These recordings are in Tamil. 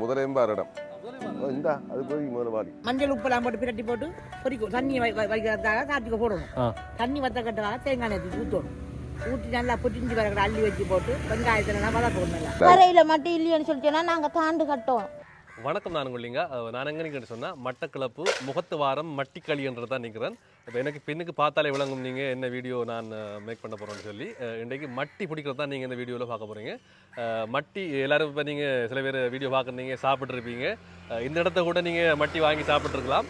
முதலேம்பாரிடம் இந்த அது போய் முதல்ல வாடி மஞ்சள் உப்பெல்லாம் போட்டு பிரட்டி போட்டு பொரிக்கும். தண்ணி வைக்கிறதுக்காக காட்டுக்கு போடணும். தண்ணி வத்த கட்டுறதுக்காக தேங்காய் எண்ணெய் ஊற்றணும். ஊற்றி நல்லா பொட்டிஞ்சு வரக்கூட அள்ளி வச்சு போட்டு வெங்காயத்தில் வதக்கணும். கரையில் மட்டும் இல்லைன்னு சொல்லிட்டோன்னா நாங்கள் தாண்டு கட்டோம். வணக்கம், நான் கொள்ளிங்க. நான் எங்கே நிற்கிறேன்னு சொன்னால் மட்டக்களப்பு முகத்து வாரம் மட்டிக்களின்றது தான் நிற்கிறேன். இப்போ எனக்கு பின்னுக்கு பார்த்தாலே விளங்கும் நீங்கள் என்ன வீடியோ நான் மேக் பண்ண போகிறேன்னு சொல்லி. இன்றைக்கு மட்டி பிடிக்கிறது தான் நீங்கள் இந்த வீடியோவில் பார்க்க போகிறீங்க. மட்டி எல்லோரும் இப்போ நீங்கள் சில பேர் வீடியோ பார்க்குறீங்க, சாப்பிட்ருப்பீங்க. இந்த இடத்த கூட நீங்கள் மட்டி வாங்கி சாப்பிட்ருக்கலாம்.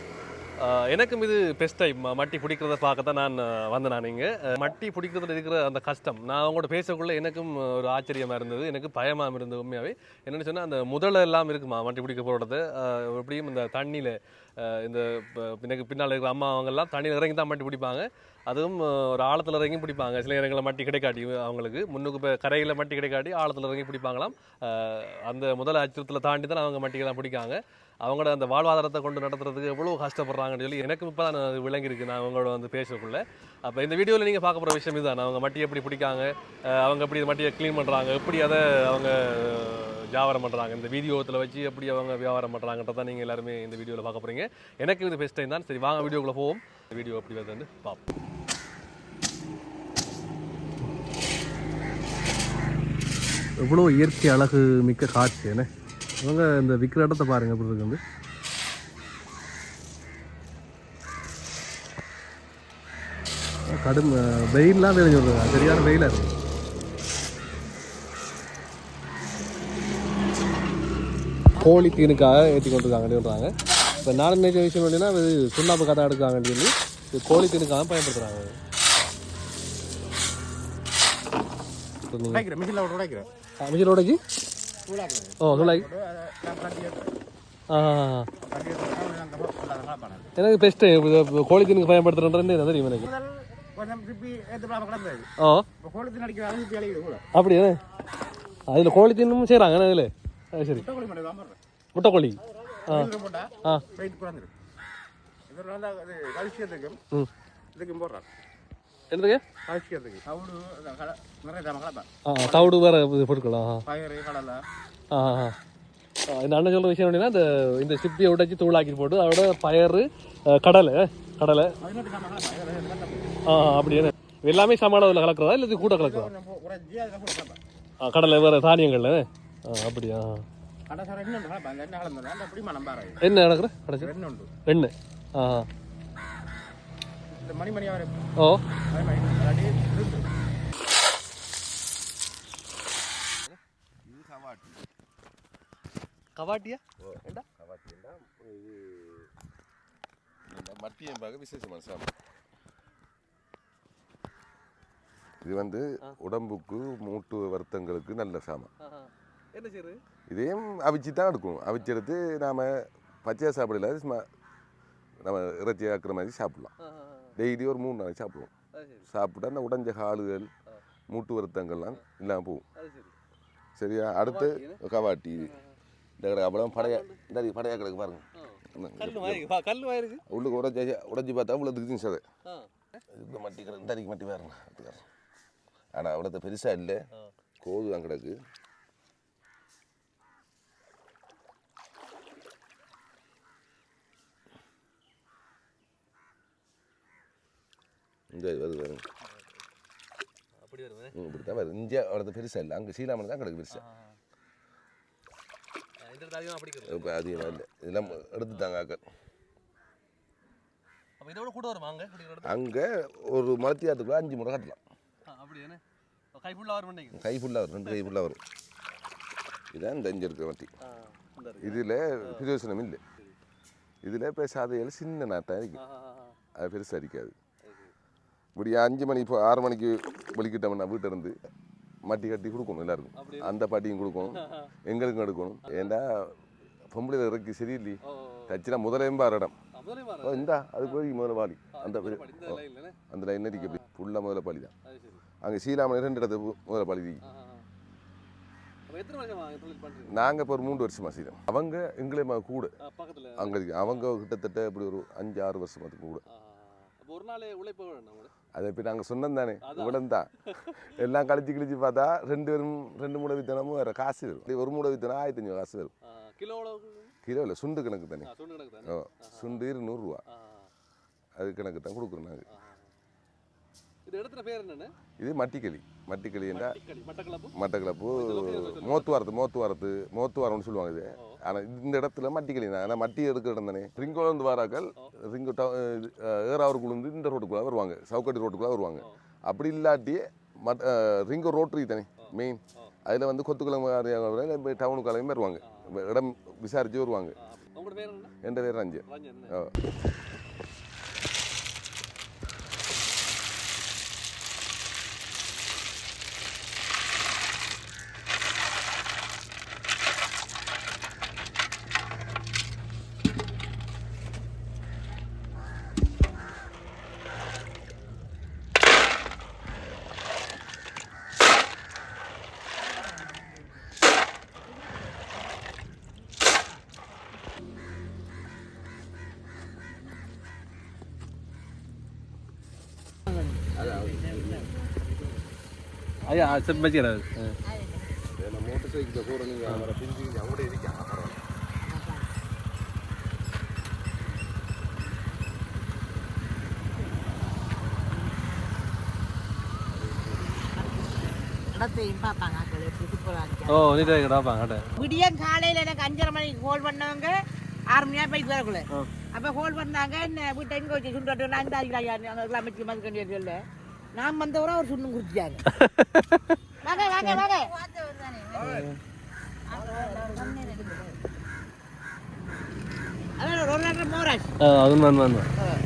எனக்கும் இது பெஸ்ட் டைம் மட்டி பிடிக்கிறத பார்க்க தான் நான் வந்தேன். இங்கே மட்டி பிடிக்கிறதுல இருக்கிற அந்த கஷ்டம் நான் அவங்களோட பேசக்குள்ளே எனக்கும் ஒரு ஆச்சரியமாக இருந்தது, எனக்கு பயமாக இருந்தது. உண்மையாகவே என்னென்னு சொன்னால் அந்த முதல்ல எல்லாம் இருக்குமா மட்டி பிடிக்க போகிறது. எப்படியும் இந்த தண்ணியில் இந்த எனக்கு பின்னால் இருக்கிற அம்மா அவங்கெல்லாம் தண்ணியில் இறங்கி தான் மட்டி பிடிப்பாங்க. அதுவும் ஒரு ஆழத்தில் இறங்கி பிடிப்பாங்க. சில இடங்களில் மட்டி கிடைக்காட்டி அவங்களுக்கு முன்னுக்கு இப்போ கரையில் மட்டி கிடைக்காட்டி ஆழத்தில் இறங்கி பிடிப்பாங்களாம். அந்த முதல் அச்சுறுத்தலை தாண்டி தான் அவங்க மட்டிக்கெல்லாம் பிடிக்காங்க. அவங்களோட அந்த வாழ்வாதாரத்தை கொண்டு நடத்துறதுக்கு எவ்வளோ கஷ்டப்படுறாங்கன்னு சொல்லி எனக்கு இப்போ தான் விளங்கியிருக்கு நான் அவங்களோட வந்து பேசக்குள்ளே. அப்போ இந்த வீடியோவில் நீங்கள் பார்க்க போகிற விஷயம் இதுதான். அவங்க மட்டி எப்படி பிடிக்காங்க, அவங்க எப்படி மட்டியை க்ளீன் பண்ணுறாங்க, எப்படி அதை அவங்க வியாபாரம் பண்ணுறாங்க, இந்த வீடியோத்தில் வச்சு எப்படி அவங்க வியாபாரம் பண்ணுறாங்கன்றதான் நீங்கள் எல்லாருமே இந்த வீடியோவில் பார்க்க போகிறீங்க. எனக்கு இது பெஸ்ட் டைம் தான். சரி, வாங்க வீடியோக்குள்ளே போவோம். வீடியோ எப்படி வந்து பார்ப்போம். எவ்வளோ இயற்கை அழகு மிக்க காட்சி என்ன. இவங்க இந்த விற்கிற இடத்தை பாருங்க எப்படி இருக்கு. வந்து கடும் வெயில்லாம் தெரிஞ்சு விடுறது, சரியான வெயிலாக இருக்கு. கோழி தீனுக்காக ஏற்றி கொண்டிருக்காங்கன்னு சொல்கிறாங்க. இப்போ நான் நினைச்ச விஷயம் எப்படின்னா இது சுண்ணாம்பு கதை எடுக்காங்கன்னு சொல்லி இது கோழி தீனுக்காக பயன்படுத்துகிறாங்க. மிஷின் உடைக்கி எனக்கு பெஸ்ட்டு கோழி தீனுக்கு பயன்படுத்துறேன்னு தெரியும் எனக்கு. அப்படியே அதில் கோழி தீனும் செய்கிறாங்க அதில். சரி, முட்டைக்கோழி. என்னதுங்க தவிடு வேற பொருட்களா? இந்த அண்ணன் சொல்கிற விஷயம் எப்படின்னா இந்த சிப்பியை உடைச்சி தூளாக்கி போட்டு அதோட பயறு கடலை அப்படியே எல்லாமே சமான அதில் கலக்கிறதா இல்லை கூட கலக்கிறதா? கடலை வேற தானியங்கள்ல அப்படியா? என்ன நடக்குற கடைசி எண்ணெய்? ஓ கவாட்டியா? மட்டியம்பாக விசேஷமான சாப்பிடும். இது வந்து உடம்புக்கு மூட்டு வருத்தங்களுக்கு நல்ல சாமான். என்ன செய்யுது? இதையும் அவிச்சு தான் எடுக்கணும். அவிச்சு எடுத்து நாம் பச்சையாக சாப்பிடல, நம்ம இறைச்சி ஆக்குற மாதிரி சாப்பிடலாம். டெய்லி ஒரு 3 நாளைக்கு சாப்பிடுவோம். சாப்பிட்டா அந்த உடஞ்ச காலுகள் மூட்டு வருத்தங்கள்லாம் இல்லாமல் போகும். சரியா? அடுத்து கவாட்டி இந்த கடை அவ்வளோ படையா கிடக்கு பாருங்க. உள்ளுக்கு உடஞ்சி பார்த்தா அவ்வளோ திடீர்னு சதை இதுக்கு மட்டி கிடக்கு. இந்த அடிக்கு மட்டி பாருங்க. ஆனால் அவ்வளோ பெருசாக இல்லை, கோது தான் கிடக்கு. இந்த வருது பாருங்க. இப்படி தான் வருது. இங்கே அவ்வளோ பெருசாக இல்லை, அங்கே சீலாமணி தான் கிடக்கு பெருசாக. இப்போ அதிகமாக இல்லை, இதெல்லாம் எடுத்துட்டாங்க ஆக்கள். அங்கே ஒரு மலத்தியாத்துக்குள்ள 5 முறை கட்டலாம். கை ஃபுல்லாக வரும், 2 கை ஃபுல்லாக வரும். இதுதான் இந்த இங்கே இருக்கிற மட்டி. இதில் பிரயோசனம் இல்லை. இதில் இப்போ சாதையில் சின்ன நாட்டாக இருக்குது, அது பெருசாக இருக்காது. இப்படி 5 மணி இப்போ 6 மணிக்கு வெளிக்கிட்டோம்னா வீட்டை இருந்து மட்டி கட்டி கொடுக்கணும் எல்லாருக்கும். அந்த பாட்டியும் கொடுக்கணும், எங்களுக்கும் எடுக்கணும். ஏண்டா பொம்பளை இறக்கி சரியில்லையே தச்சுனா முதலேம்பார் இடம் இந்தா அது போய் முதல்ல பாலி அந்த லைன் நடிக்க அப்படி ஃபுல்லாக முதல்ல பாலி தான். அங்கே சீலாமணி 2 இடத்துக்கு முதல்ல பாலி. நாங்கள் இப்போ ஒரு 3 வருஷமாக செய்கிறோம். அவங்க எங்களே கூட அங்கே அவங்க கிட்டத்தட்ட இப்படி ஒரு 5-6 வருஷமாத்துக்கு கூட. ஒரு நாள் உழைப்பு வேணும். அதை இப்போ நாங்கள் சொன்னோம் தானே இவ்வளவு தான் எல்லாம் கழிச்சு பார்த்தா 2 மூடை வித்தனமும் வேறு காசு வரும். ஒரு மூடை வித்தனா 1500 காசு வரும். கிலோ இல்லை, சுண்டு கணக்கு தானே. ஓ, சுண்டு 200 ரூபா. அது கணக்கு தான் கொடுக்குறோம் நாங்கள். இது மட்டிக்களி என்றா மட்டக்களப்பு மோத்துவாரம்னு சொல்லுவாங்க. இது ஆனால் இந்த இடத்துல மட்டிக்களி தான். ஆனால் மட்டி எடுக்கிற இடம் தானே. ரிங்கோலேருந்து வாராக்கள் ஏறாவூருக்குள்ளேருந்து இந்த ரோட்டுக்குள்ளே வருவாங்க, சவுக்கடி ரோட்டுக்குள்ளே வருவாங்க. அப்படி இல்லாட்டியே ரிங்கோ ரோட்டரி தானே மெயின். அதில் வந்து கொத்துக்குளம் டவுனுக்காலையும் வருவாங்க, இடம் விசாரித்து வருவாங்க. என் பேர் ரஞ்சன். ஓ, ஐயா சரி வச்சுக்கிறாரு. மோட்டர் சைக்கிள் கூட நீங்கள் அவரை பிரிஞ்சு அவங்களே இருக்காங்க. விடியம் காலையில் எனக்கு 5:30 மணிக்கு கோல் பண்ணவங்க 6 மணியா போயிட்டு வரக்குள்ள. அப்போ கோல் பண்ணாங்க என்ன வீட்டை எங்கே வச்சு சுண்டு நான் இந்த ஆகிக்கலாம் அமைச்சு மதுக்கண்டியா சொல்ல நான் வந்தவரை அவர் சுண்ணும் குடிச்சாங்க. வாங்க வாங்க வாங்க.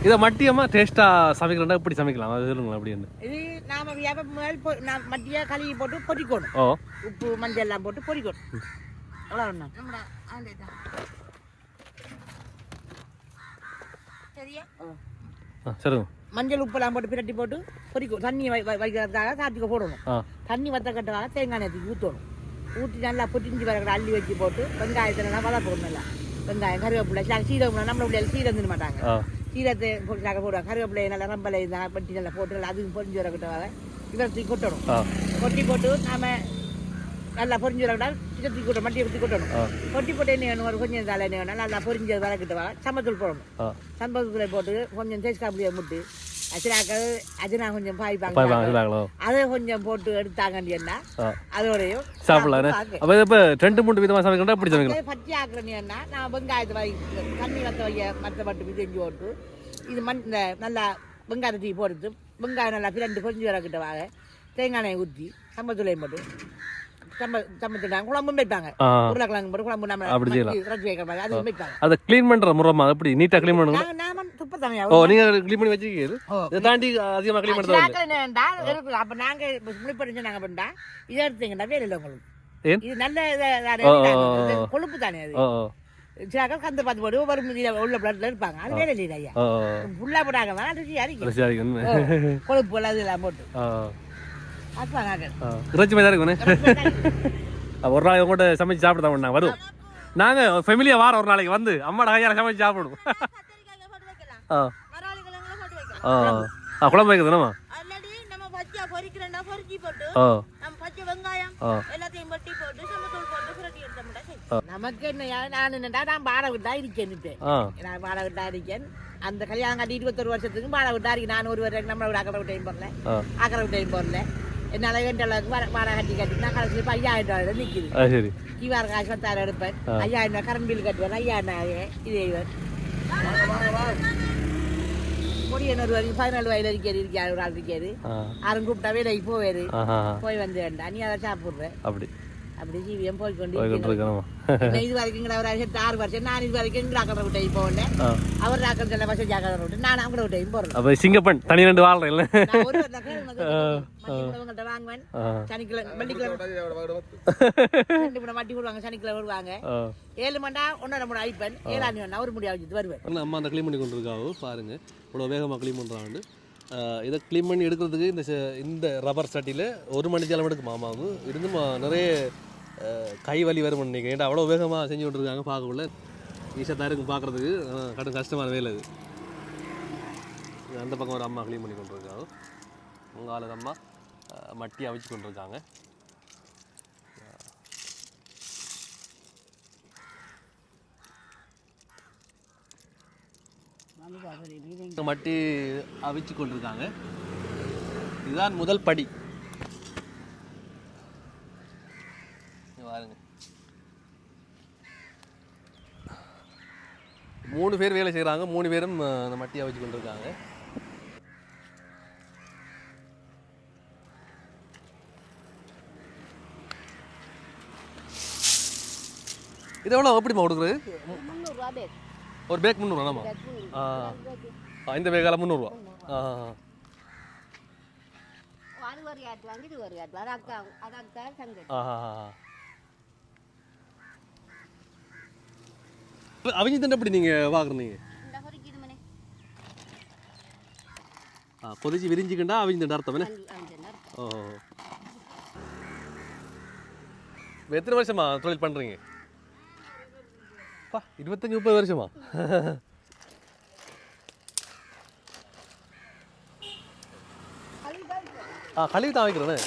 இதை மட்டியமா டேஸ்டா சமைக்கிறா இப்படி சமைக்கலாம், அது சொல்லுங்களா அப்படின்னு. இது நாம மட்டியா கழுவி போட்டு பொரிக்கணும். உப்பு மஞ்சள் எல்லாம் போட்டு பொரிக்கணும். அவ்வளோ சரி. மஞ்சள் உப்பெல்லாம் போட்டு பிரட்டி போட்டு பொரிக்கும். தண்ணி வைக்கிறதுக்காக சாத்திக்க போடணும். தண்ணி வத்த கட்டுக்காக தேங்காய் எண்ணெய் ஊற்றணும். ஊற்றி நல்லா பொட்டிஞ்சு வரக்கிற அள்ளி வச்சு போட்டு வெங்காயத்தில் வதப்பணும். நல்லா வெங்காயம் கருவேப்பிலை சீரகம் நம்மள பிள்ளைகள் சீரம் தின்னு மாட்டாங்க. சீரத்தை போடுவாங்க. கருவேப்பிலை நல்லா ரம்பலை பட்டி நல்லா போட்டு அதுவும் பொரிஞ்சு வரக்கிட்டவாக இவரத்தி கொட்டணும். கொட்டி போட்டு நாம நல்லா பொரிஞ்சு வரக்கிட்டா இதை கொட்டணும். மட்டியை ஊற்றி கொட்டணும். கொட்டி போட்டு என்ன வேணும், ஒரு கொஞ்சம் தலை என்ன வேணும், நல்லா பொரிஞ்சு வரக்கிட்டவாக சம்பத்தூள் போடணும். சம்பத்தூளை போட்டு கொஞ்சம் தேய்ச்சாப்பிடியை முட்டு அச்சிராக்கள் அஜினா கொஞ்சம் பாய்ப்பாங்க. அதை கொஞ்சம் போட்டு எடுத்தாங்கன்னா அதோடையும் சாப்பிடலாம். 2-3 விதமாக சமைக்கணும். அப்படி சமைக்கலாம். பச்சை ஆக்குறேன்னா நான் வெங்காயத்தை தண்ணி வத்த வைக்க மற்ற பட்டு செஞ்சு போட்டு இது இந்த நல்லா வெங்காயத்தை போட்டு வெங்காயம் நல்லா பிரண்டு பொரிஞ்சு வரக்கிட்ட வாங்க தேங்காய் எண்ணெய் ஊற்றி சம்பத்தூளையும் போட்டு குழம்பும் வைப்பாங்க. உருளைக்கிழங்கு போட்டு குழம்பு நம்ம வைக்கிற மாதிரி அது வைப்பாங்க. அதை கிளீன் பண்ற முறைமா எப்படி நீட்டா கிளீன் பண்ணுங்க. நீங்க கிளீன் பண்ணி வச்சிருக்கீங்க. இதை தாண்டி அதிகமாக கிளீன் பண்ணுறது அப்ப நாங்க முடிப்படிச்சு நாங்க பண்ணா இதை எடுத்தீங்கன்னா வேலை இல்லை உங்களுக்கு. இது நல்ல கொழுப்பு தானே. அது சில கந்து பார்த்து போட்டு ஒரு உள்ள பிளட்ல இருப்பாங்க. அது வேலை இல்லை ஐயா. ஃபுல்லா போட்டாங்க கொழுப்பு எல்லாம் இதெல்லாம் போட்டு இறைச்சி மாதிரி இருக்கும். ஒரு நாள் உங்கள்கிட்ட சமைச்சு சாப்பிட்டு தான் வரும். நாங்கள் ஃபேமிலியாக வாரம் ஒரு நாளைக்கு வந்து அம்மாட கையால் சமைச்சு சாப்பிடுவோம். குழம்பு வைக்கிறது நம்ம நமக்கு என்ன நான் என்னடா நான் பாட விட்டா இருக்கேன். நான் பாட விட்டா இருக்கேன். அந்த கல்யாணம் கட்டி 21 வருஷத்துக்கு பாட விட்டா இருக்கேன். நான் ஒரு வருஷம் நம்மளோட அக்கறை விட்டையும் போடல, அக்கறை விட்டையும் போடல. என்னால் 2 அளவுக்கு பாடம் கட்டி நான் கடைசி 5000 நிற்குது. கீவார் காசு 10,000 எடுப்பேன். 5000 கரண்ட் பில் கட்டுவேன். 5000 இதே முடியனூர் வரைக்கும் 14 வயதில் இருக்காரு ஒரு ஆள் இருக்காரு. யாரும் கூப்பிட்டா வேலைக்கு போவாரு. போய் வந்து வேண்டாம் நீ அதை சாப்பிட்றேன். அப்படி ஜீவியம் போய்கொண்டு இது வரைக்கும் ஒரு 6 வருஷம் நான் இது வரைக்கும் எங்க அக்கறை விட்டையும் போகல. அவர் அக்கறை சொல்ல வசதி அக்கறை விட்டு நான் அவங்க விட்டையும் போறேன். சிங்கப்பன் தனி 2 வாழ்றேன். வாங்குவேன். சனிக்கிழமை வெள்ளிக்கிழமை மட்டி போடுவாங்க. சனிக்கிழமை வருவாங்க. 7 மண்டா 1.5 மணி அழிப்பேன். 7 மணி ஒரு முடியா வச்சுட்டு வருவேன். அம்மா அந்த க்ளீன் பண்ணி கொண்டு இருக்காவோ பாருங்க. இவ்வளோ வேகமாக க்ளீன் பண்ணுறாங்க. இதை க்ளீன் பண்ணி எடுக்கிறதுக்கு இந்த ரப்பர் சட்டியில் 1 மணி நேரம் எடுக்குமா அம்மாவுக்கு. இருந்து நிறைய கை வலி வரும் நினைக்கிறேன். ஏன்னா அவ்வளோ வேகமாக செஞ்சு கொண்டிருக்காங்க. பார்க்கக்குள்ள ஈஸியாக தான் இருக்கும் பார்க்குறதுக்கு. கடும் கஷ்டமான வேலை அது. அந்த பக்கம் ஒரு அம்மா க்ளீன் பண்ணி கொண்டு இருக்காங்க. உங்களால் அம்மா மட்டி அவிச்சு கொண்டு இருக்காங்க. மட்டி அவிச்சு கொண்டிருக்காங்க. இதுதான் முதல் படி. பாருங்க, 3 பேர் வேலை செய்கிறாங்க. 3 பேரும் அந்த மட்டியை அவிச்சு கொண்டிருக்காங்க. இது எவ்வளோ எப்படிமா கொடுக்குறது? 300 பேக். ஒரு பேக் 300 ஆமாம். இந்த பேக்கால 300. அது ஒரு ஆட் வாங்கி இது ஒரு ஆட் அது அக்கா சங்கதி. அவிஞ்சு தண்டை எப்படி நீங்கள் பார்க்குறீங்க? இந்த ஹொரிக்கிது மனே கொதிச்சு விரிஞ்சிக்கிண்டா அவிஞ்சு தண்டை அர்த்தம் என்ன? ஓ, எத்தனை வருஷமா தொழில் பண்ணுறீங்க? 25-30 வருஷமா? கழுவி தான் வைக்கிறேன்னு.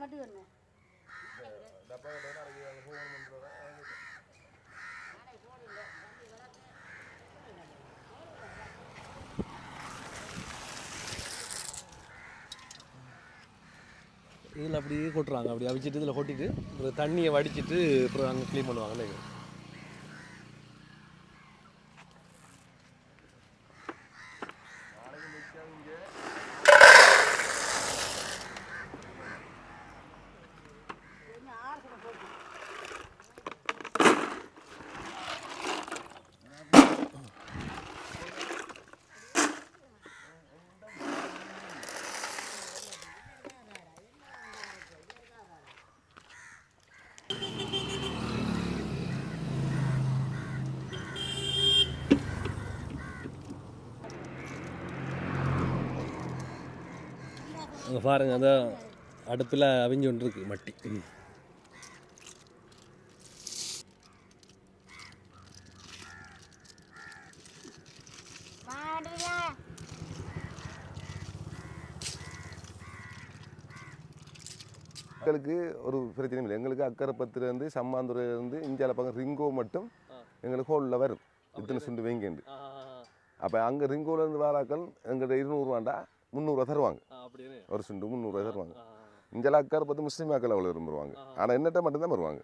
மட்டும் வரணும். இதில் அப்படியே கொட்டுறாங்க. அப்படி அவிச்சிட்டு இதில் கொட்டிட்டு அப்புறம் தண்ணியை வடிச்சிட்டு அப்புறம் அங்கே க்ளீன் பண்ணுவாங்கன்னு. அங்கே பாருங்கள், அந்த அடுப்பில் அவிஞ்சு ஒன்று இருக்குது மட்டி. எங்களுக்கு ஒரு பிரச்சனையும் இல்லை. எங்களுக்கு அக்கரைப்பத்துலேருந்து சம்மாந்துறையிலேருந்து இந்தியாவில் பக்கம் ரிங்கோ மட்டும் எங்களுக்கு ஹோலில் வரும். இத்தனை சுண்டு வைங்கண்டு. அப்போ அங்கே ரிங்கோலேருந்து வாராக்கள் எங்கள்கிட்ட 200 ரூபாண்டா 300 தருவாங்க. ஒரு சுண்டு 300 தருவாங்க. இந்தியாவில் அக்கரைப்பத்து முஸ்லீம் மக்கள் அவ்வளோ விரும்புவாங்க. ஆனால் என்னட்ட மட்டும்தான் வருவாங்க.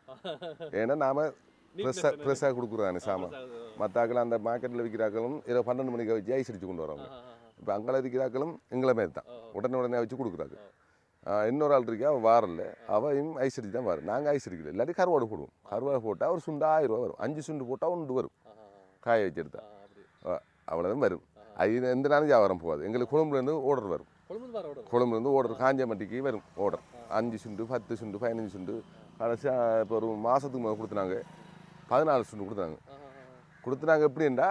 ஏன்னா நாம் ஃப்ரெஷ்ஷாக கொடுக்குறாங்க சாமான். மற்றாக்கள் அந்த மார்க்கெட்டில் விற்கிறாக்களும் 12 மணிக்கு வச்சு ஐஸ் அடித்து கொண்டு வராங்க. இப்போ அங்கே இருக்கிறாக்களும் எங்களை மாரி தான் உடனே வச்சு கொடுக்குறாங்க. இன்னொரு ஆள் இருக்கா, அவள் வாரில்ல, அவன் ஐஸ் அடிச்சு தான் வரும். நாங்கள் ஐஸ் அடிக்கல, இல்லாட்டி கருவாடு போடுவோம். கருவாடு போட்டால் ஒரு சுண்டு 1000 ரூபா வரும். 5 சுண்டு போட்டால் 1 வரும். காய வச்சுருந்தா அவ்வளோதான் வரும். அது எந்த நாளும் வியாபாரம் போகாது. எங்களுக்கு கொழும்புலேருந்து ஆர்டர் வரும். கொழும்புலேருந்து ஆர்டர் காஞ்சாமட்டிக்கு வரும் ஆர்டர். 5 சுண்டு 10 சுண்டு 15 சுண்டு கடைசியாக இப்போ ஒரு மாதத்துக்கு மேலே கொடுத்துனாங்க. 14 சுண்டு கொடுத்துனாங்க. எப்படின்னா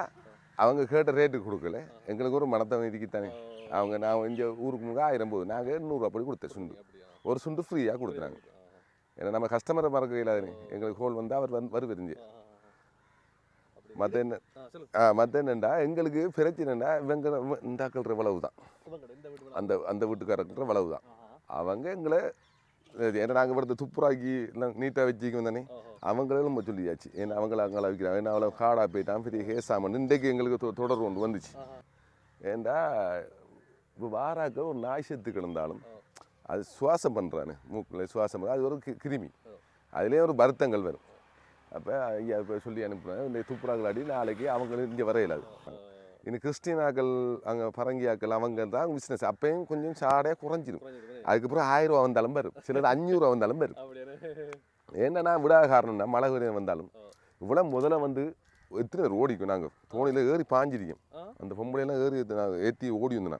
அவங்க கேட்ட ரேட்டுக்கு கொடுக்கல. எங்களுக்கு ஒரு மனத்தை இருக்குத்தானே. அவங்க நான் இங்கே ஊருக்கு முன்னாடி 1000 போகுது, நாங்கள் 800 அப்படி கொடுத்தேன் சுண்டு. ஒரு சுண்டு ஃப்ரீயாக கொடுத்துனாங்க. ஏன்னா நம்ம கஸ்டமரை மறக்க இல்லாதுன்னு எங்களுக்கு ஹோல் வந்து அவர் வருவீங்க. மற்ற என்னண்டா எங்களுக்கு பிரச்சனைண்டா இவங்க இந்தாக்கள்ற வளவு தான். அந்த வீட்டுக்காரன்ற வளவு தான். அவங்க எங்களை ஏன்னா நாங்கள் இவ்வளோ துப்புராக்கி நீட்டாக வச்சுக்க தானே அவங்களும் நம்ம சொல்லியாச்சு. ஏன்னா அவங்கள அங்கே வைக்கிறாங்க. ஏன்னா அவ்வளோ காடாக போயிட்டான் பெரிய ஹேசாமன். இன்றைக்கு எங்களுக்கு தொடர்பு ஒன்று வந்துச்சு. ஏண்டா இப்போ வாராக்க ஒரு நாய் செத்து கிடந்தாலும் அது சுவாசம் பண்ணுறானு, மூக்கில் சுவாசம், அது ஒரு கிருமி. அதுலேயே ஒரு வருத்தங்கள் வரும். அப்போ ஐயா இப்போ சொல்லி அனுப்புகிறேன், இந்த துப்புராக்களாடி நாளைக்கு அவங்க இங்கே வரையிலாது. இன்னும் கிறிஸ்டினாக்கள் அங்கே பரங்கியாக்கள் அவங்க தான் பிஸ்னஸ். அப்பயும் கொஞ்சம் சாடையாக குறைஞ்சிடும். அதுக்கப்புறம் 1000 ரூபா வந்தாலும் வரும், சிலர் 500 ரூபா வந்தாலும் வரும். என்னன்னா விடாத காரணம்னா மழை வந்தாலும் இவ்வளோ முதல்ல வந்து எத்தனை பேர் ஓடிக்கும். நாங்கள் தோணியில் ஏறி பாஞ்சிருக்கோம். அந்த பொம்பளையெல்லாம் ஏறி நாங்கள் ஏற்றி ஓடி வந்தோன்னா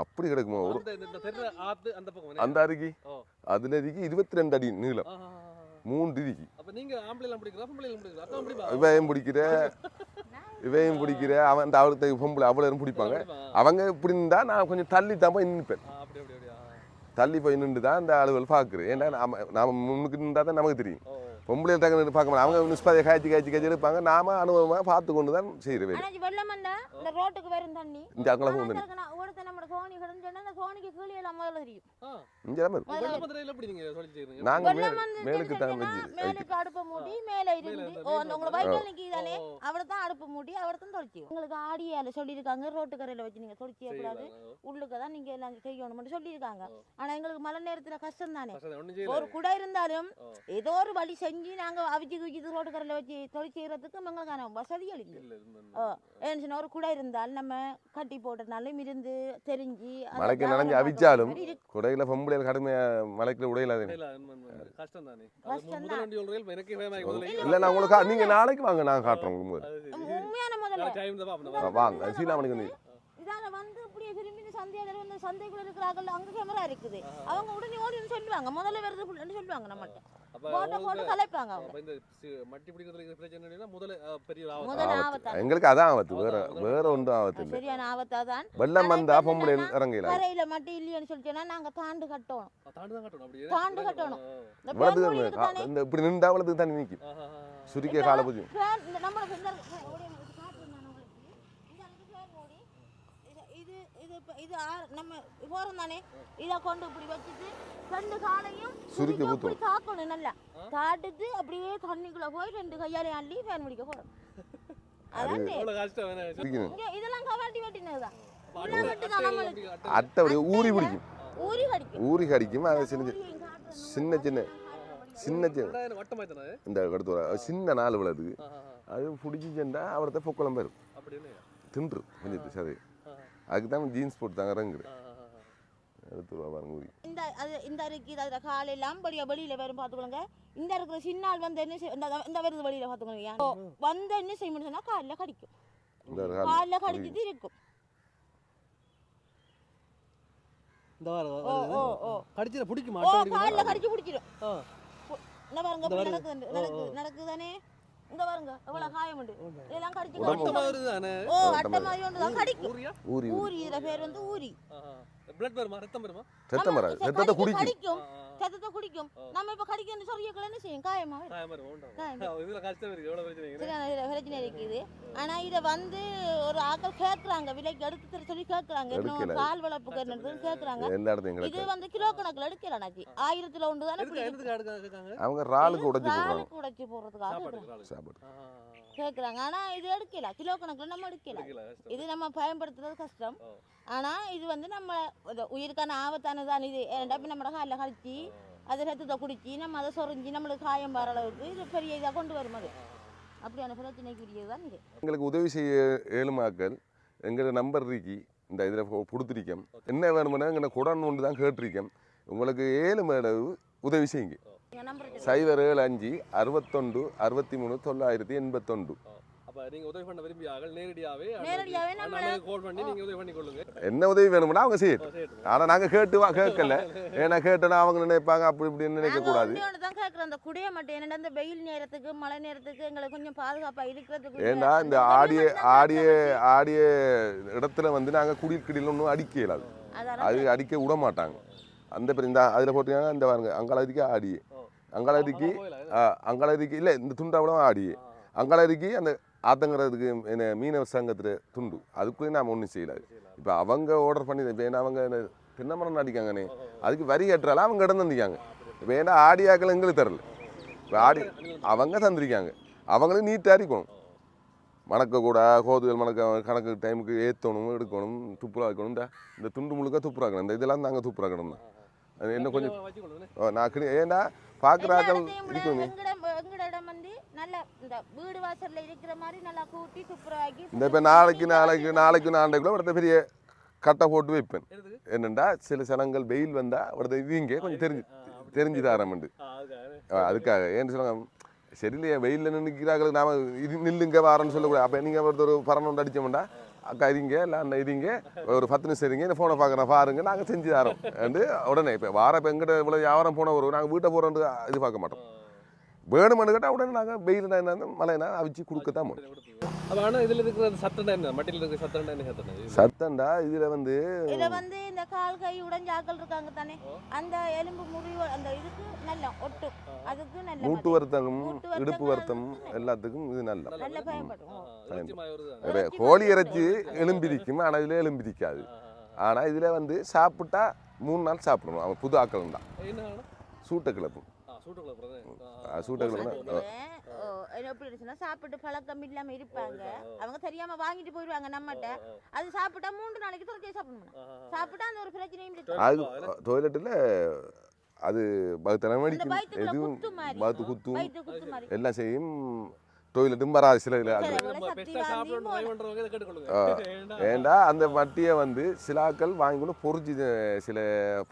அப்படி கிடக்குமா. ஒரு அந்த அருகி அதில் அருகி 22 அடி நீளம். 3 இருக்கு. அப்ப நீங்க ஆம்பளைலாம் பிடிக்கிறா பொம்பளைலாம் பிடிக்கிறா அக்கா பிடிப்பா இவையும் பிடிக்கிற அவன் அவளுக்கு பொம்பளை அவ்வளோ பிடிப்பாங்க. அவங்க இப்படி இருந்தா நான் கொஞ்சம் தள்ளி தான் போய் நிற்பேன். அப்படி அப்படி அப்படியா தள்ளி போய் நின்று தான் இந்த ஆளுகள் பார்க்குறேன். ஏன்னா நாம முன்னுக்கு இருந்தால் தான் நமக்கு தெரியும். பொம்பளை டக்குன்னு பார்க்க மாட்டோம். அவங்க நிஸ்பாதையை காய்ச்சி எடுப்பாங்க. நாம அனுபவமாக பார்த்து கொண்டு தான் செய்கிறேன். வெள்ளம் வந்தா இந்த ரோட்டுக்கு வரும் தண்ணி இந்த அங்கெல்லாம் போகும் தண்ணி ஒருத்தர் நம்ம சோனி கிடந்துன்னா அந்த சோனிக்கு கீழே எல்லாம் முதல்ல தெரியும். இங்கே தான் இருக்கும். வெள்ளமதுரையில் எப்படி நீங்க சொல்லி செய்றீங்க? நாங்கள் மேலுக்கு தான் மேலுக்கு அடுப்பு மூடி மேலே இருந்து உங்களை வைக்கல் நிற்கிதானே அவரை தான் அடுப்பு மூடி அவரை தான் தொலைச்சி. உங்களுக்கு ஆடியால சொல்லியிருக்காங்க ரோட்டு கரையில் வச்சு நீங்கள் தொலைச்சி கூடாது உள்ளுக்கு தான் நீங்கள் எல்லாம் செய்யணும்னு சொல்லியிருக்காங்க. ஆனால் எங்களுக்கு மழை நேரத்தில் கஷ்டம் தானே. ஒரு குடை இருந்தாலும் ஏதோ ஒரு வழி செஞ்சு நாங்கள் அவிச்சு குவிச்சு ரோட்டு கரையில் வச்சு தொழில் செய்யறதுக்கு எங்களுக்கான வசதிகள் இல்லை. ஏன்னு ஒரு குடை இருந்தால் நம்ம கட்டி போட்டனாலும் இருந்து தெரிஞ்சு மலைக்கு நனைஞ்சு அவிச்சாலும் குடையில பொம்பளையில் கடுமையாக மலைக்குள்ள உடையில கஷ்டம் தானே. இல்லை நான் உங்களுக்கு நீங்கள் நாளைக்கு வாங்க நான் காட்டுறோம். உண்மையான முதல்ல வாங்க சீலாமணிக்கு வந்து இதால வந்து இப்படியே திரும்பி சந்தையில வந்து சந்தைக்குள்ள இருக்கிறார்கள் அங்க கேமரா இருக்குது. அவங்க உடனே ஓடின்னு சொல்லுவாங்க முதல்ல வருது புள்ளன்னு சொல்லுவாங்க நம்மகிட்ட. போட்டு கலைப்பாங்க அவங்க. இந்த மட்டி பிடிக்கிறதுல பிரச்சனை முதல்ல பெரிய ஆபத்து. எங்களுக்கு அதான் ஆபத்து. வேற ஒன்றும் ஆபத்து இல்லை. சரியான ஆபத்தாதான். வெள்ளம் வந்தா பொம்பளை இறங்கல. கரையில மட்டி இல்லைன்னு சொல்லிட்டோம்னா நாங்க தாண்டு கட்டணும். தாண்டு கட்டணும். இந்த இப்படி நின்றா அவ்வளவுக்கு தண்ணி நிற்கும். சுருக்கிய கால புதியும் நம்ம இது நம்ம போறோம் தானே இதை கொண்டு இப்படி வச்சுட்டு 2 காலையும் சுருக்கி ஊத்தணும். தாக்கணும் நல்லா தாட்டுட்டு அப்படியே தண்ணிக்குள்ள போய் 2 கையாலே அள்ளி ஃபேன் முடிக்க போறோம். அதான் இதெல்லாம் கவாட்டி வெட்டினதுதான். அட்டை ஊறி பிடிக்கும். ஊறி கடிக்கும். அது சின்ன இந்த கடத்து சின்ன நாள் விளது அது பிடிச்சிச்சுன்னா அவர்கிட்ட பொக்குளம் வரும் தின்று கொஞ்சம் சரி. அதுக்கு தான் ஜீன்ஸ் போட்டு தாங்க இறங்குது. எடுத்துருவா பாருங்க ஊறி. இந்த இருக்குது அதில் காலையெல்லாம் வெளியில் வரும் பார்த்துக்கோங்க. இந்த இருக்கிற சின்னால் வந்து என்ன இந்த வருது வெளியில் பார்த்துக்கோங்க. வந்து என்ன செய்ய முடியும்னா காலில் கடிக்கும். காலில் கடிச்சிட்டு இருக்கும். கடிச்சிட பிடிக்குமா? காலில் கடிச்சு பிடிச்சிடும். என்ன பாருங்க நடக்குதானே. இங்க பாருங்க எவ்வளவு காயம் உண்டு. இதெல்லாம் கடிச்சு அட்டை மாதிரி ஒன்று தான் கடிக்கும். ஊரி இதுல பேர் வந்து ஊரி. பிளட் வருமா? ரத்தம் வருமா? ரத்தம் வராது. ரத்தத்தை குடிக்கும். ரத்தத்தை குடிக்கும். நம்ம இப்ப கடிக்கன்னு சொல்லியக்கல என்ன செய்யும்? காயமா இதுல கஷ்டம் இருக்கு. எவ்வளவு பிரச்சனை இருக்கு? பிரச்சனை இருக்குது. ஆனா இத வந்து ஒரு ஆட்கள் கேட்கறாங்க, விலைக்கு எடுத்து சொல்லி கேட்கறாங்க. இன்னும் கால் வளர்ப்புக்கு கேட்கறாங்க. இது வந்து கிலோ கணக்குல எடுக்கலாம். 1000ல ஒன்று தானே அவங்க ராலுக்கு உடைச்சு போடுறதுக்காக கேட்கறாங்க. ஆனா இது எடுக்கல, கிலோ கணக்குல நம்ம எடுக்கல. இது நம்ம பயன்படுத்துறது கஷ்டம். ஆனா இது வந்து நம்ம உயிருக்கான ஆபத்தானதான். இது நம்மளோட காலில் கழிச்சு அதை ரத்தத்தை குடிச்சு நம்ம அதை சொரிஞ்சு நம்மளுக்கு காயம் வர அளவுக்கு இது பெரிய இதாக கொண்டு வரும். அது அப்படியான பிரச்சனைக்குரியதுதான் இது. எங்களுக்கு உதவி செய்ய ஏழுமாக்கள் எங்களோட நம்பர் இருக்கு. இந்த இதில் கொடுத்துருக்கோம். என்ன வேணுமுன்னா எங்களை குடன் ஒன்று தான் கேட்டிருக்கோம். உங்களுக்கு 7 மேடவு உதவி செய்யுங்க. 075 61 63 981. அப்ப நீங்க உதவி பண்ண விரும்பியார்கள் நேரடியாவே கால் பண்ணி நீங்க உதவி பண்ணி கொள்ளுங்க. என்ன உதவி வேணும்னா அவங்க செய்யணும். ஆனா நாங்க கேட்கல. ஏன்னா கேட்டனா அவங்க நினைப்பாங்க அப்படி இப்படின்னு நினைக்க கூடாது. தான் கேக்குறோம். அந்த குடிய மட்டும் என்னடா இந்த வெயில் நேரத்துக்கு மழை நேரத்துக்கு எங்களுக்கு கொஞ்சம் பாதுகாப்பா இருக்கிறதுக்கு. ஏன்னா இந்த ஆடிய இடத்துல வந்து நாங்க குடில் ஒன்றும் அடிக்க இயலாது. அது அடிக்க விட மாட்டாங்க. அந்த இந்த அதில் போட்டீங்கன்னா இந்த பாருங்க அங்காளதிக்கு ஆடியே அங்காளதிக்கு இல்லை இந்த துண்டாவிட ஆடியே அங்காளதிக்கு அந்த ஆத்தங்கிறதுக்கு என்ன மீனவ சங்கத்தில் துண்டு அதுக்குள்ளே நாம் ஒன்றும் செய்யலாது. இப்போ அவங்க ஆர்டர் பண்ணி இப்போ ஏன்னா அவங்க தென்னமரம் அடிக்காங்கண்ணே அதுக்கு வரி கட்டுறால அவங்க இடம் தந்திக்காங்க. இப்போ ஏன்னா ஆடியாக்கள் எங்களுக்கு தரல. இப்போ அவங்க தந்திருக்காங்க. அவங்களும் நீட்டாக இருக்கணும். மணக்கக்கூட கோதுகள் கணக்கு டைமுக்கு ஏற்றணும் எடுக்கணும் துப்புரா வைக்கணும். இந்த துண்டு முழுக்க துப்புராக்கணும். இந்த இதெல்லாம் நாங்கள் துப்புராக்கணும் தான். அது என்ன கொஞ்சம் நான் ஏன்னா பார்க்குறாக்கள் இருக்கணும். இந்த இப்போ நாளைக்கு நாளைக்குள்ள ஒருத்த பெரிய கட்டை போட்டு வைப்பேன். என்னென்னா சில சனங்கள் வெயில் வந்தால் ஒருத்த இவங்க கொஞ்சம் தெரிஞ்சு தரமெண்டு அதுக்காக ஏன்னு சொல்லுவாங்க. சரியில்லையே வெயிலில் நிற்கிறாங்களுக்கு நாம் இது நில்லுங்க வாரன்னு சொல்லக்கூடாது. அப்போ நீங்கள் ஒருத்தர் பரண்டு அடித்தோம்டா அக்கா இருங்க இல்லை அண்ணா இருங்க ஒரு 10 நிமிஷம் இருங்க இந்த ஃபோனை பார்க்குறேன் பாருங்க நாங்கள் செஞ்சு தரோம் உடனே இப்போ வார இப்போ எங்கிட்ட இவ்வளோ வியாபாரம் போன வரும். நாங்கள் வீட்டை போகிறோன்னு இது பார்க்க மாட்டோம். வேணுமென்னு கேட்டால் உடனே நாங்கள் வெயில் மழைனா அவிச்சு கொடுக்கத்தான் முடியும். அப்போ ஆனால் இதில் இருக்கிற சத்தண்டா என்ன மட்டியில் இருக்கிற சத்தண்டா என்ன சத்தண்டா சத்தண்டா இதில் இந்த கால் கை உடஞ்சாக்கள் இருக்காங்க தானே அந்த எலும்பு முறிவு அந்த இதுக்கு நல்லா ஒட்டும் அதுக்கு நல்ல மூட்டு வருத்தம் இடுப்பு வருத்தம் எல்லாத்துக்கும் இது நல்லா பயன்படும். கோழி இறைச்சி எலும்பிரிக்கும் ஆனால் இதில் எலும்பிரிக்காது. ஆனால் இதில் சாப்பிட்டா 3 நாள் சாப்பிடணும். அவன் புது ஆக்கள் தான் சூட்டை கிளப்பும். சாப்பிட்டு பழக்கம் இல்லாம இருப்பாங்க அவங்க தெரியாம வாங்கிட்டு போயிடுவாங்க நம்மகிட்ட. அது சாப்பிட்டா 3 நாளைக்கு தொடர்ச்சி சாப்பிடணும். சாப்பிட்டா அந்த ஒரு பிரச்சனையும் இல்லை. அது டொய்லெட்டில் அது தலைமடிக்கும் எதுவும் பாத்து குத்தும் எல்லாம் செய்யும். டொய்லெட்டும் வராது சில ஏண்டா அந்த மட்டியை சில ஆக்கள் வாங்கி கொண்டு பொறிச்சு சில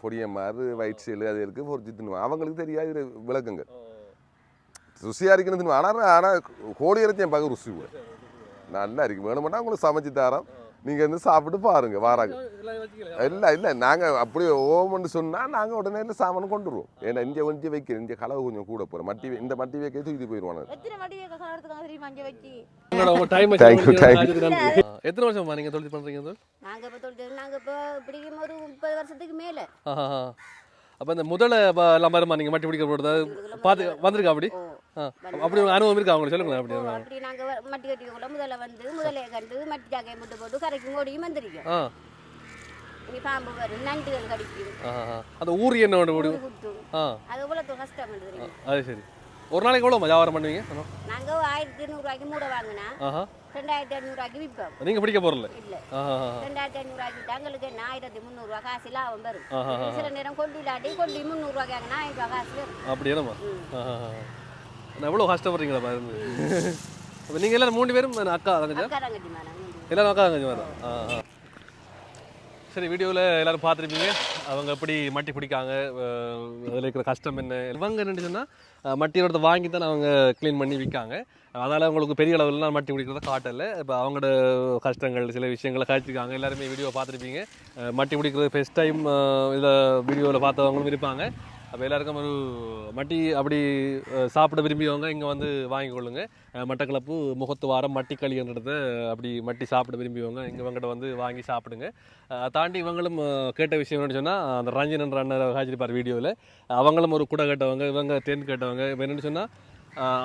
பொடியம்மாறு வயிற்று செல்லு அது இருக்கு பொறிச்சு தின்னுவாங்க. அவங்களுக்கு தெரியாது விளக்குங்க ருசியாக இருக்குன்னு தின்னுவாங்க. ஆனால் கோழி இறைச்சி என் பார்க்க ருசி கூட நல்லா இருக்கு. வேணுமெண்டா உங்களுக்கு சமைச்சு தரோம். நீங்கள் சாப்பிட்டு பாருங்க வாராங்க. இல்லை நாங்கள் அப்படி ஓமன்னு சொன்னால் நாங்கள் உடனே சாமான் கொண்டு வருவோம். ஏன்னா இங்கே கொஞ்சம் வைக்கிறோம். இங்கே கலவு கொஞ்சம் கூட போகிறோம். இந்த மட்டி வைக்க தூக்கி போயிடுவாங்க. எத்தனை வருஷமா நீங்கள் தொழில் பண்ணுறீங்க? நாங்கள் இப்போ பிடிக்கும் ஒரு 30 வருஷத்துக்கு மேலே. அப்போ இந்த முதல்ல எல்லாம் வருமா நீங்கள் மட்டி பிடிக்க போடுறது பார்த்து வந்திருக்கா? அப்படி ஒரு அனுபவம் இருக்கா அவங்களுக்கு சொல்லுங்களேன். அப்படி நாங்கள் மட்டி கட்டிக்குள்ள முதலே கண்டு மட்டி ஜாக்கையை முட்டு போட்டு கரைக்கும் ஓடியும் வந்திருக்கோம். இனி பாம்பு வரும் நண்டுகள் கடிக்கும். அந்த ஊர் என்ன குத்தும். அது இவ்வளோ கஷ்டம். அது சரி. ஒரு நாளைக்கு எவ்வளோ வியாபாரம் பண்ணுவீங்க? நாங்கள் 1200 ரூபாய்க்கு மூட வாங்கினா 2500 ரூபாய்க்கு விற்போம். நீங்க பிடிக்க போறல? இல்ல 2500 ரூபாய்க்கு விட்டா எங்களுக்கு 1300 ரூபாய் காசு லாபம் வரும். சில நேரம் கொண்டு இல்லாட்டி கொண்டு 300 ரூபாய்க்கு வாங்கினா 1000 ரூபாய் காசு வரும். அப்படி என்னமா? நான் எவ்வளோ கஷ்டப்படுறீங்களா பாருங்க. அப்போ நீங்கள் எல்லாரும் 3 பேரும் அக்கா தங்கச்சி? அக்கா தங்கச்சி மேடம். எல்லாரும் அக்கா தங்கச்சி மேடம். சரி, வீடியோவில் எல்லோரும் பார்த்துருப்பீங்க அவங்க எப்படி மட்டி பிடிக்காங்க, அதில் இருக்கிற கஷ்டம் என்ன. இவங்க என்னன்னு சொன்னால் மட்டியோட வாங்கி தான் அவங்க க்ளீன் பண்ணி விற்காங்க. அதனால் அவங்களுக்கு பெரிய அளவில்லாம் மட்டி பிடிக்கிறத காட்டலை. இப்போ அவங்களோட கஷ்டங்கள் சில விஷயங்களை காய்ச்சிருக்காங்க. எல்லாருமே வீடியோ பார்த்துருப்பீங்க. மட்டி பிடிக்கிறது ஃபஸ்ட் டைம் இதில் வீடியோவில் பார்த்தவங்களும் இருப்பாங்க. அப்போ எல்லாருக்கும் ஒரு மட்டி அப்படி சாப்பிட விரும்பியவங்க இங்கே வாங்கி கொள்ளுங்க. மட்டக்களப்பு முகத்துவாரம் மட்டிக்களி என்றதை அப்படி மட்டி சாப்பிட விரும்பியவங்க இங்கே இவங்ககிட்ட வாங்கி சாப்பிடுங்க. தாண்டி இவங்களும் கேட்ட விஷயம் என்னென்னு சொன்னால் அந்த ரஞ்சன் என்ற அண்ணன் காய்ச்சிருப்பார் வீடியோவில். அவங்களும் ஒரு குடை கேட்டவங்க, இவங்க டென்ட் கேட்டவங்க. இப்போ என்னென்னு சொன்னால்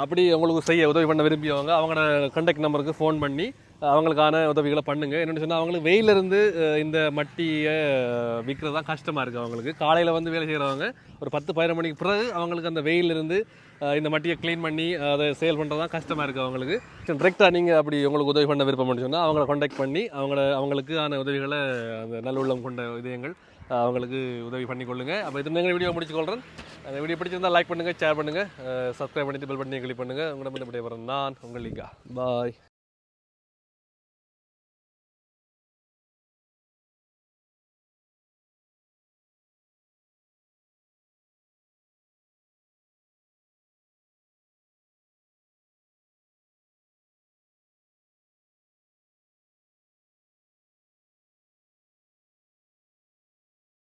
அப்படி அவங்களுக்கு செய்ய உதவி பண்ண விரும்பியவங்க அவங்களோட கான்டாக்ட் நம்பருக்கு ஃபோன் பண்ணி அவங்களுக்கான உதவிகளை பண்ணுங்கள். என்னென்னு சொன்னால் அவங்களுக்கு வெயிலிருந்து இந்த மட்டியை விற்கிறது தான் கஷ்டமாக இருக்குது. அவங்களுக்கு காலையில் வேலை செய்கிறவங்க ஒரு 10-11 மணிக்கு பிறகு அவங்களுக்கு அந்த வெயிலிருந்து இந்த மட்டியை க்ளீன் பண்ணி அதை சேல் பண்ணுறது தான் கஷ்டமாக இருக்குது அவங்களுக்கு. டிரெக்டாக நீங்கள் அப்படி உங்களுக்கு உதவி பண்ண விருப்பம்னு சொன்னால் அவங்கள கான்டாக்ட் பண்ணி அவங்களுக்கான உதவிகளை அந்த நல்லுள்ளம் கொண்ட இதயங்கள் அவங்களுக்கு உதவி பண்ணிக்கொள்ளுங்க. அப்போ இது நீங்கள் வீடியோ முடிச்சுக்கொள்கிறேன். அந்த வீடியோ பிடிச்சிருந்தால் லைக் பண்ணுங்கள், ஷேர் பண்ணுங்கள், சப்ஸ்கிரைப் பண்ணிட்டு பெல் பட்டனை கிளிக் பண்ணுங்கள். உங்களை வந்து நான் உங்கள் லிங்கா. பாய்.